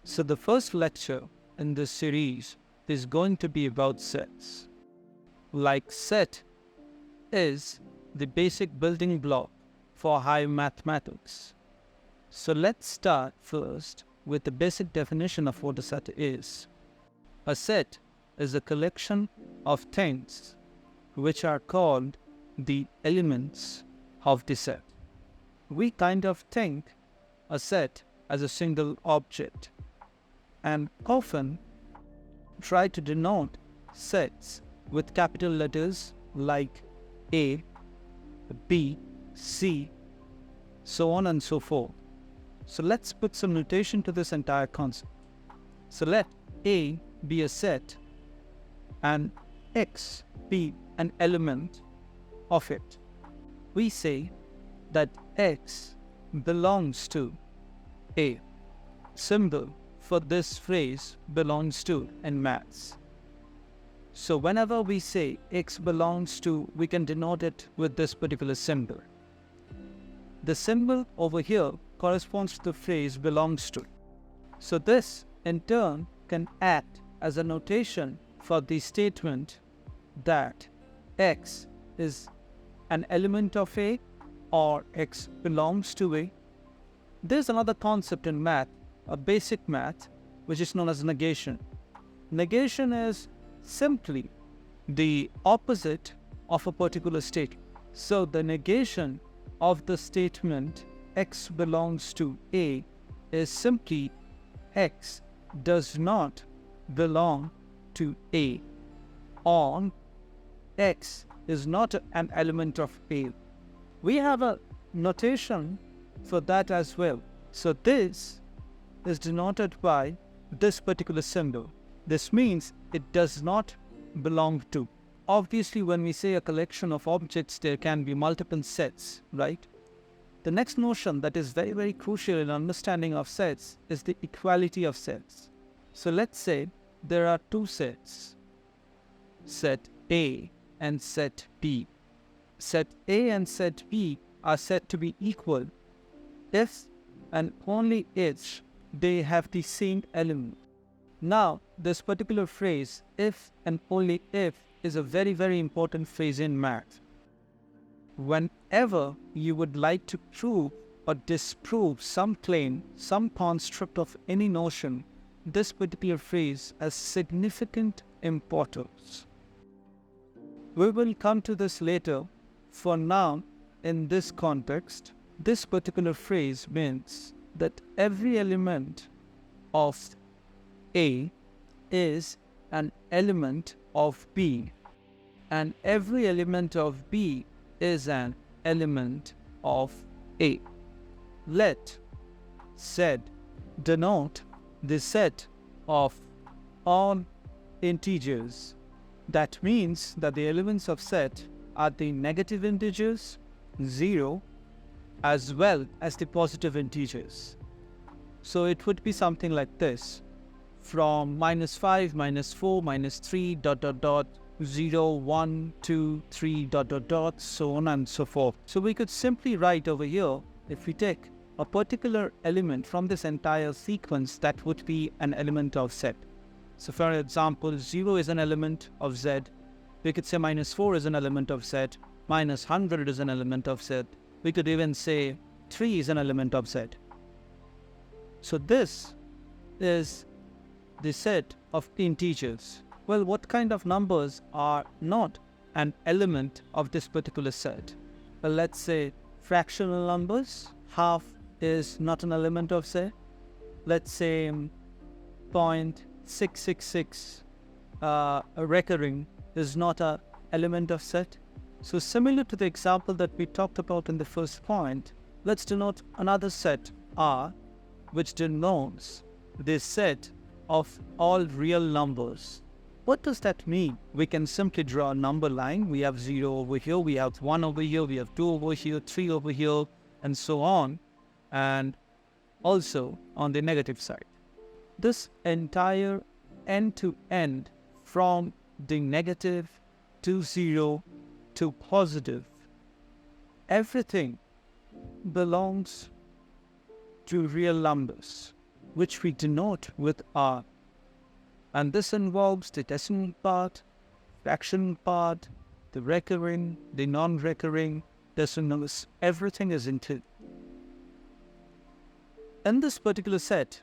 So the first lecture in this series is going to be about sets. Like set is the basic building block for high mathematics. So let's start first with the basic definition of what a set is. A set is a collection of things which are called the elements of the set. We kind of think a set as a single object and often try to denote sets with capital letters like A, B, C, so on and so forth. So let's put some notation to this entire concept. So let A be a set and X be an element of it. We say that X belongs to A. Symbol for this phrase belongs to in maths. So whenever we say X belongs to, we can denote it with this particular symbol. The symbol over here corresponds to the phrase belongs to. So this in turn can act as a notation for the statement that X is an element of A or X belongs to A. There's another concept in math, a basic math, which is known as negation. Negation is simply the opposite of a particular statement. So the negation of the statement X belongs to A is simply X does not belong to A, or X is not an element of A. We have a notation for that as well. So this is denoted by this particular symbol. This means it does not belong to. Obviously, when we say a collection of objects, there can be multiple sets, right? The next notion that is very, very crucial in understanding of sets is the equality of sets. So let's say there are two sets, set A and set B. Set A and set B are said to be equal if and only if they have the same element. Now, this particular phrase, if and only if, is a very, very important phrase in math. Whenever you would like to prove or disprove some claim, some construct of any notion, this particular phrase has significant importance. We will come to this later. For now, in this context, this particular phrase means that every element of A is an element of B, and every element of B is an element of A. Let Z denote the set of all integers. That means that the elements of set are the negative integers, 0, as well as the positive integers. So it would be something like this, from -5, -4, -3, ... 0, 1, 2, 3, ... so on and so forth. So we could simply write over here, if we take a particular element from this entire sequence, that would be an element of set. So for example, 0 is an element of Z. We could say -4 is an element of Z, -100 is an element of Z. We could even say 3 is an element of Z. So this is the set of integers. Well, what kind of numbers are not an element of this particular set? Well, let's say fractional numbers. Half is not an element of set. Let's say 0.666 recurring is not an element of set. So similar to the example that we talked about in the first point, let's denote another set R, which denotes the set of all real numbers. What does that mean? We can simply draw a number line. We have 0 over here, we have 1 over here, we have 2 over here, 3 over here, and so on. And also on the negative side. This entire end-to-end from the negative to 0 to positive, everything belongs to real numbers. which we denote with R. And this involves the decimal part, fraction part, the recurring, the non-recurring, decimals, everything is included. In this particular set,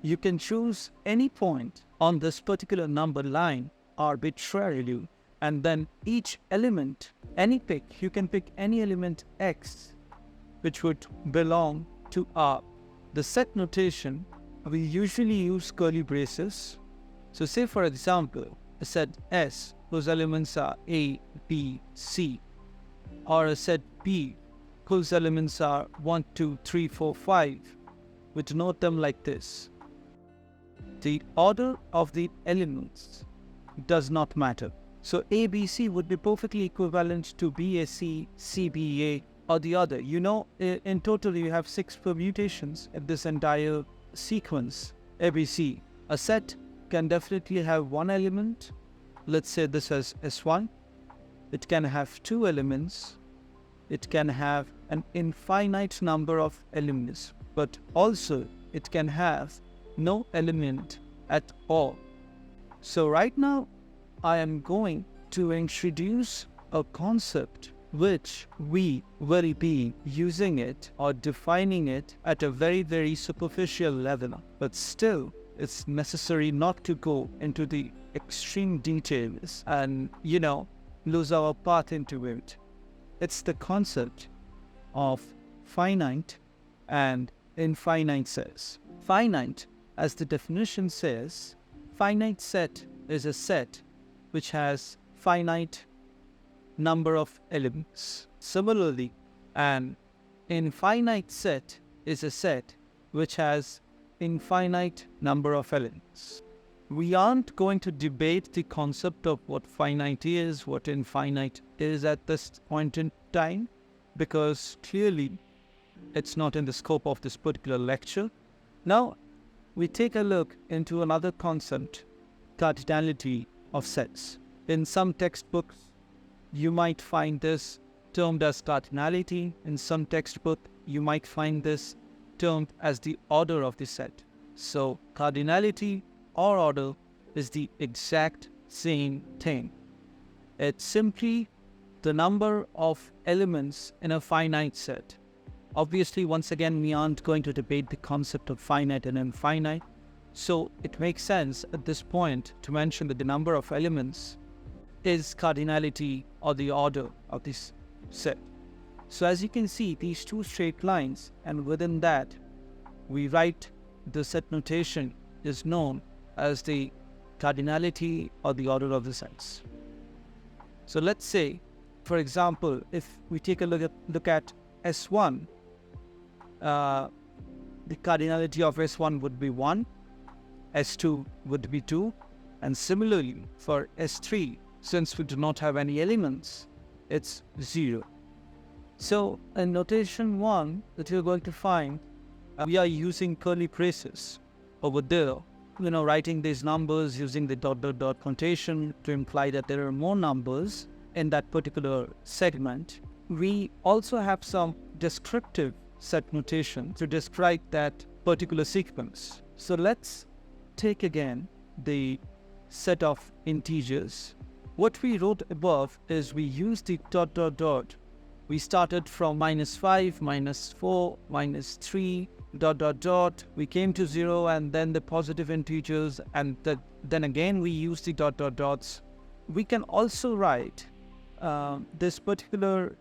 you can choose any point on this particular number line arbitrarily, and then each element, you can pick any element x which would belong to R. The set notation, we usually use curly braces. So say for example, a set S whose elements are A, B, C, or a set B whose elements are 1, 2, 3, 4, 5, we denote them like this. The order of the elements does not matter. So ABC would be perfectly equivalent to BAC, CBA, or the other. You know, in total you have 6 permutations in this entire sequence, ABC. A set can definitely have one element. Let's say this as S1. It can have 2 elements. It can have an infinite number of elements, but also it can have no element at all. So right now I am going to introduce a concept which we will be using it or defining it at a very, very superficial level, but still it's necessary not to go into the extreme details and, lose our path into it. It's the concept of finite and infinite sets. Finite, as the definition says, finite set is a set which has finite number of elements. Similarly, an infinite set is a set which has infinite number of elements. We aren't going to debate the concept of what finite is, what infinite is at this point in time, because clearly it's not in the scope of this particular lecture. Now, we take a look into another concept, cardinality of sets. In some textbooks, you might find this termed as cardinality. In some textbook, you might find this termed as the order of the set. So, cardinality or order is the exact same thing. It's simply the number of elements in a finite set. Obviously, once again, we aren't going to debate the concept of finite and infinite. So it makes sense at this point to mention that the number of elements is cardinality or the order of this set. So as you can see, these two straight lines, and within that, we write the set notation is known as the cardinality or the order of the sets. So let's say, for example, if we take a look at S1, the cardinality of S1 would be 1, S2 would be 2, and similarly for S3, since we do not have any elements, it's 0. So in notation 1 that you're going to find, we are using curly braces over there, writing these numbers using the ... notation to imply that there are more numbers in that particular segment. We also have some descriptive set notation to describe that particular sequence. So let's take again the set of integers. What we wrote above is we used the ... We started from -5, -4, -3, ... We came to 0 and then the positive integers, and then again we use the ... dots. We can also write this particular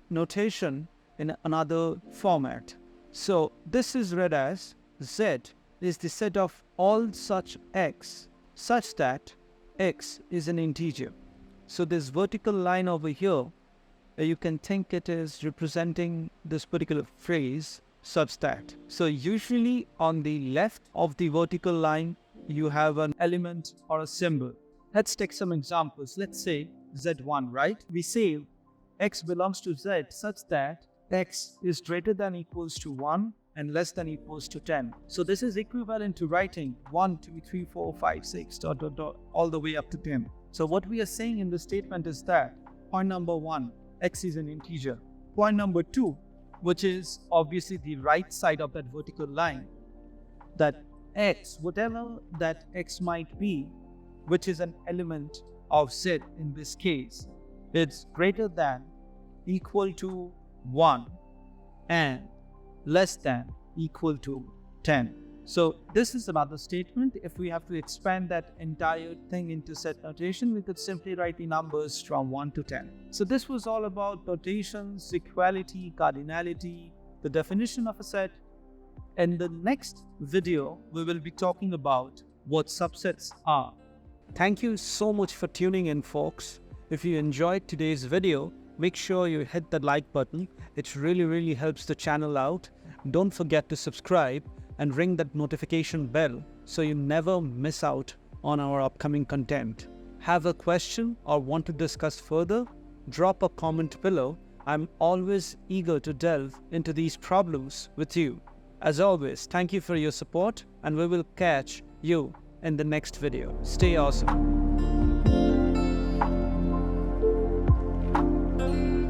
notation in another format. So this is read as Z is the set of all such x such that x is an integer. So this vertical line over here, you can think it is representing this particular phrase such that. So usually on the left of the vertical line, you have an element or a symbol. Let's take some examples. Let's say Z1, right? We say x belongs to Z such that x is greater than equals to 1 and less than equals to 10. So this is equivalent to writing 1, 2, 3, 4, 5, 6, ... all the way up to 10. So what we are saying in the statement is that point number 1, x is an integer. Point number 2, which is obviously the right side of that vertical line, that x, whatever that x might be, which is an element of Z in this case, it's greater than, equal to 1 and less than, equal to 10. So this is another statement. If we have to expand that entire thing into set notation, we could simply write the numbers from 1 to 10. So this was all about notations, equality, cardinality, the definition of a set. In the next video, we will be talking about what subsets are. Thank you so much for tuning in, folks. If you enjoyed today's video, make sure you hit the like button. It really helps the channel out. Don't forget to subscribe and ring that notification bell so you never miss out on our upcoming content. Have a question or want to discuss further? Drop a comment below. I'm always eager to delve into these problems with you. As always, thank you for your support, and we will catch you in the next video. Stay awesome.